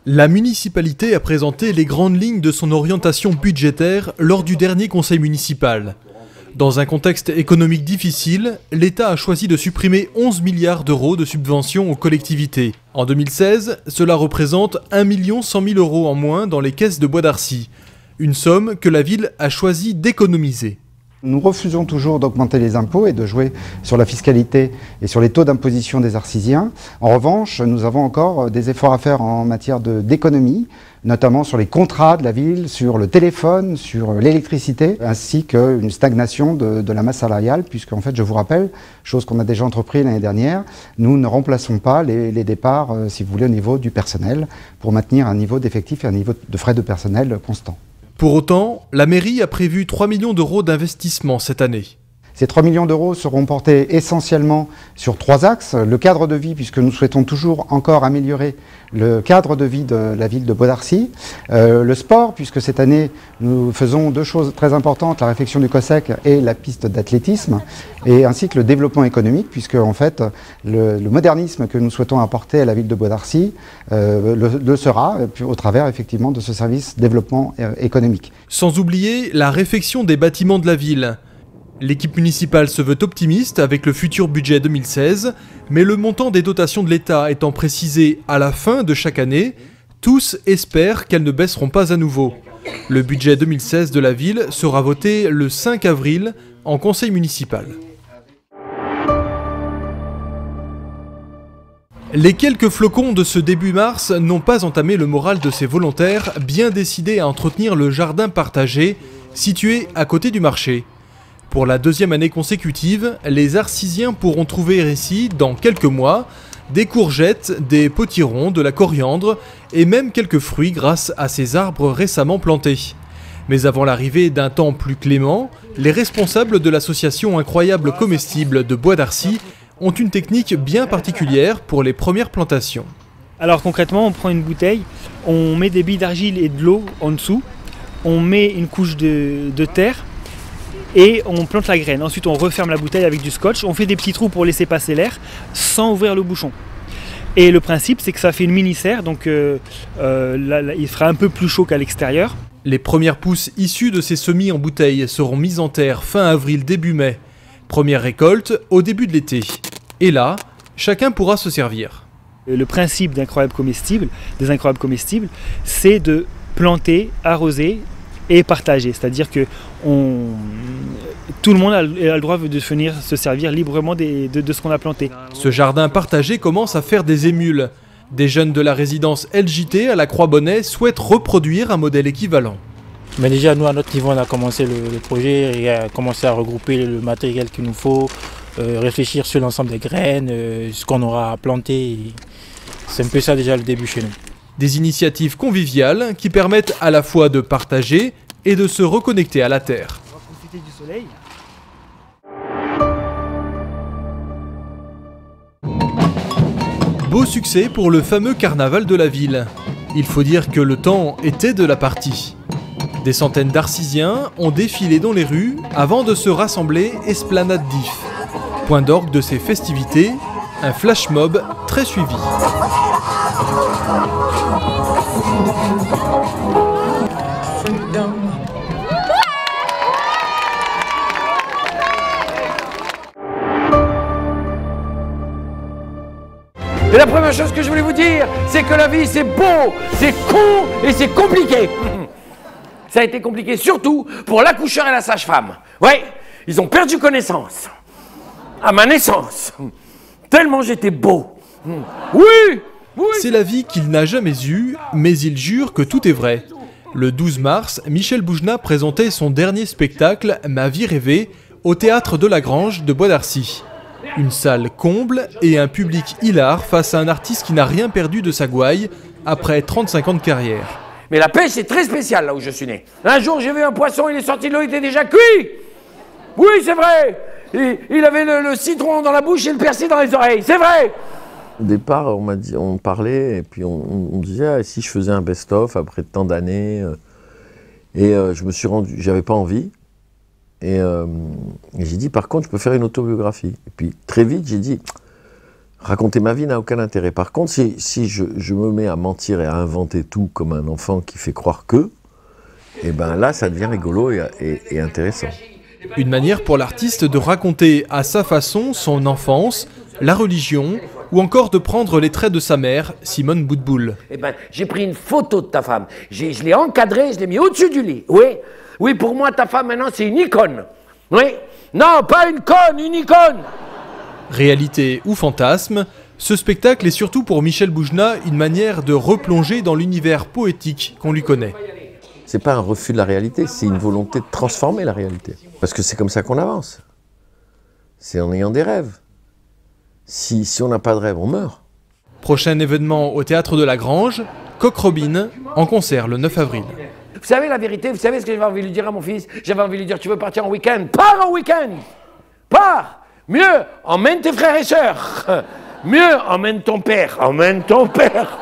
La municipalité a présenté les grandes lignes de son orientation budgétaire lors du dernier conseil municipal. Dans un contexte économique difficile, l'État a choisi de supprimer 11 milliards d'euros de subventions aux collectivités. En 2016, cela représente 1 100 000 euros en moins dans les caisses de Bois d'Arcy. Une somme que la ville a choisi d'économiser. Nous refusons toujours d'augmenter les impôts et de jouer sur la fiscalité et sur les taux d'imposition des Arcysiens. En revanche, nous avons encore des efforts à faire en matière d'économie, notamment sur les contrats de la ville, sur le téléphone, sur l'électricité, ainsi qu'une stagnation de la masse salariale, puisque en fait, je vous rappelle, chose qu'on a déjà entrepris l'année dernière, nous ne remplaçons pas les départs, si vous voulez, au niveau du personnel, pour maintenir un niveau d'effectif et un niveau de frais de personnel constant. Pour autant, la mairie a prévu 3 millions d'euros d'investissement cette année. Ces 3 millions d'euros seront portés essentiellement sur 3 axes. Le cadre de vie, puisque nous souhaitons toujours encore améliorer le cadre de vie de la ville de Bois d'Arcy. Le sport, puisque cette année, nous faisons 2 choses très importantes, la réfection du COSEC et la piste d'athlétisme, et ainsi que le développement économique, puisque en fait, le modernisme que nous souhaitons apporter à la ville de Bois d'Arcy le sera au travers effectivement de ce service développement économique. Sans oublier la réfection des bâtiments de la ville. L'équipe municipale se veut optimiste avec le futur budget 2016, mais le montant des dotations de l'État étant précisé à la fin de chaque année, tous espèrent qu'elles ne baisseront pas à nouveau. Le budget 2016 de la ville sera voté le 5 avril en conseil municipal. Les quelques flocons de ce début mars n'ont pas entamé le moral de ces volontaires bien décidés à entretenir le jardin partagé situé à côté du marché. Pour la 2e année consécutive, les Arcysiens pourront trouver ici, dans quelques mois, des courgettes, des potirons, de la coriandre et même quelques fruits grâce à ces arbres récemment plantés. Mais avant l'arrivée d'un temps plus clément, les responsables de l'association Incroyable Comestible de Bois d'Arcy ont une technique bien particulière pour les premières plantations. Alors concrètement, on prend une bouteille, on met des billes d'argile et de l'eau en dessous, on met une couche de terre, et on plante la graine. Ensuite, on referme la bouteille avec du scotch. On fait des petits trous pour laisser passer l'air sans ouvrir le bouchon. Et le principe, c'est que ça fait une mini-serre, donc là, il fera un peu plus chaud qu'à l'extérieur. Les premières pousses issues de ces semis en bouteille seront mises en terre fin avril, début mai. Première récolte au début de l'été. Et là, chacun pourra se servir. Le principe des incroyables comestibles, c'est de planter, arroser et partager. C'est-à-dire que tout le monde a le droit de venir se servir librement de ce qu'on a planté. Ce jardin partagé commence à faire des émules. Des jeunes de la résidence LJT à la Croix-Bonnet souhaitent reproduire un modèle équivalent. Mais déjà, nous, à notre niveau, on a commencé le projet et a commencé à regrouper le matériel qu'il nous faut, réfléchir sur l'ensemble des graines, ce qu'on aura à planter. C'est un peu ça déjà le début chez nous. Des initiatives conviviales qui permettent à la fois de partager et de se reconnecter à la terre. On va profiter du soleil. Beau succès pour le fameux carnaval de la ville. Il faut dire que le temps était de la partie. Des centaines d'Arcysiens ont défilé dans les rues avant de se rassembler Esplanade d'If. Point d'orgue de ces festivités, un flash mob très suivi. Et la première chose que je voulais vous dire, c'est que la vie c'est beau, c'est con et c'est compliqué. Ça a été compliqué surtout pour l'accoucheur et la sage-femme. Ouais, ils ont perdu connaissance. À ma naissance. Tellement j'étais beau. Oui, oui. C'est la vie qu'il n'a jamais eue, mais il jure que tout est vrai. Le 12 mars, Michel Boujna présentait son dernier spectacle, Ma vie rêvée, au théâtre de la Grange de Bois d'Arcy. Une salle comble et un public hilar face à un artiste qui n'a rien perdu de sa gouaille après 35 ans de carrière. Mais la pêche est très spéciale là où je suis né. Un jour j'ai vu un poisson, il est sorti de l'eau, il était déjà cuit. Oui, c'est vrai. Il avait le citron dans la bouche et le persil dans les oreilles, c'est vrai. Au départ, on parlait et puis on disait ah, si je faisais un best-of après tant d'années. Je me suis rendu, j'avais pas envie. Et j'ai dit par contre je peux faire une autobiographie. Et puis très vite j'ai dit Raconter ma vie n'a aucun intérêt. Par contre, si je me mets à mentir et à inventer tout comme un enfant qui fait croire que, et ben là, ça devient rigolo et intéressant. Une manière pour l'artiste de raconter à sa façon son enfance, la religion, ou encore de prendre les traits de sa mère, Simone Boutboul. Eh ben, j'ai pris une photo de ta femme, je l'ai encadrée, je l'ai mis au-dessus du lit. Oui, oui, pour moi, ta femme, maintenant, c'est une icône. Oui, non, pas une conne, une icône. Réalité ou fantasme, ce spectacle est surtout pour Michel Boujna une manière de replonger dans l'univers poétique qu'on lui connaît. C'est pas un refus de la réalité, c'est une volonté de transformer la réalité. Parce que c'est comme ça qu'on avance. C'est en ayant des rêves. Si on n'a pas de rêve, on meurt. Prochain événement au Théâtre de la Grange, Coq Robin, en concert le 9 avril. Vous savez la vérité, vous savez ce que j'avais envie de lui dire à mon fils? J'avais envie de lui dire, tu veux partir en week-end? Pars en week-end! Pars! Mieux, emmène tes frères et sœurs. Mieux, emmène ton père. Emmène ton père.